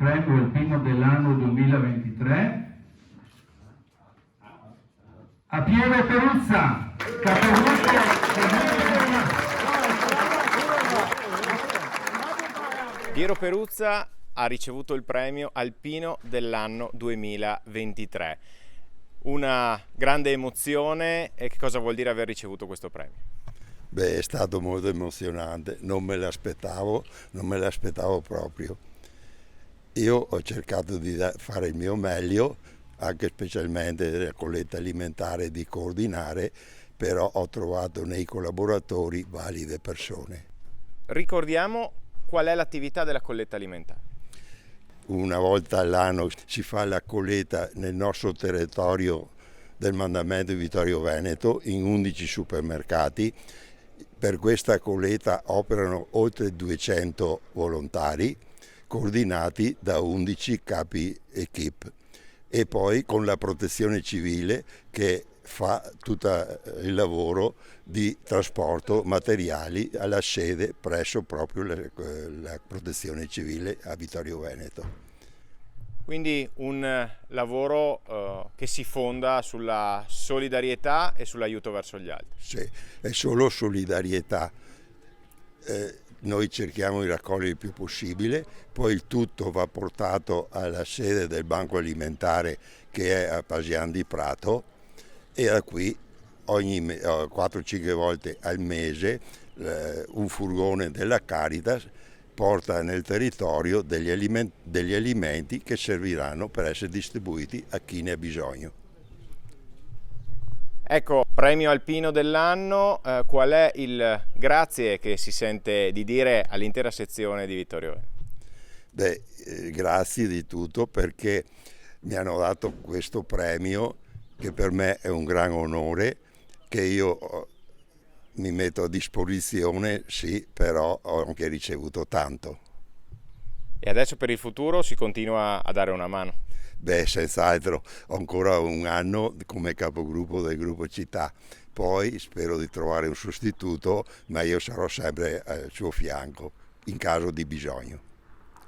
premio alpino dell'anno 2023 a Piero Peruzza, capogruppo. Piero Peruzza ha ricevuto il premio alpino dell'anno 2023. Una grande emozione. E che cosa vuol dire aver ricevuto questo premio? Beh, è stato molto emozionante, non me l'aspettavo proprio. Io ho cercato di fare il mio meglio, anche specialmente nella colletta alimentare, di coordinare, però ho trovato nei collaboratori valide persone. Ricordiamo qual è l'attività della colletta alimentare. Una volta all'anno si fa la colletta nel nostro territorio del mandamento di Vittorio Veneto in 11 supermercati. Per questa colletta operano oltre 200 volontari coordinati da 11 capi equip e poi con la protezione civile che fa tutto il lavoro di trasporto materiali alla sede presso proprio la protezione civile a Vittorio Veneto. Quindi un lavoro che si fonda sulla solidarietà e sull'aiuto verso gli altri. Sì, è solo solidarietà. Noi cerchiamo di raccogliere il più possibile, poi il tutto va portato alla sede del Banco Alimentare che è a Pasian di Prato e da qui ogni 4-5 volte al mese un furgone della Caritas porta nel territorio degli alimenti che serviranno per essere distribuiti a chi ne ha bisogno. Ecco, premio alpino dell'anno, qual è il grazie che si sente di dire all'intera sezione di Vittorio Veneto? Beh, grazie di tutto perché mi hanno dato questo premio che per me è un gran onore, che io mi metto a disposizione, sì, però ho anche ricevuto tanto. E adesso per il futuro si continua a dare una mano? Beh, senz'altro, ho ancora un anno come capogruppo del gruppo Città, poi spero di trovare un sostituto, ma io sarò sempre al suo fianco in caso di bisogno.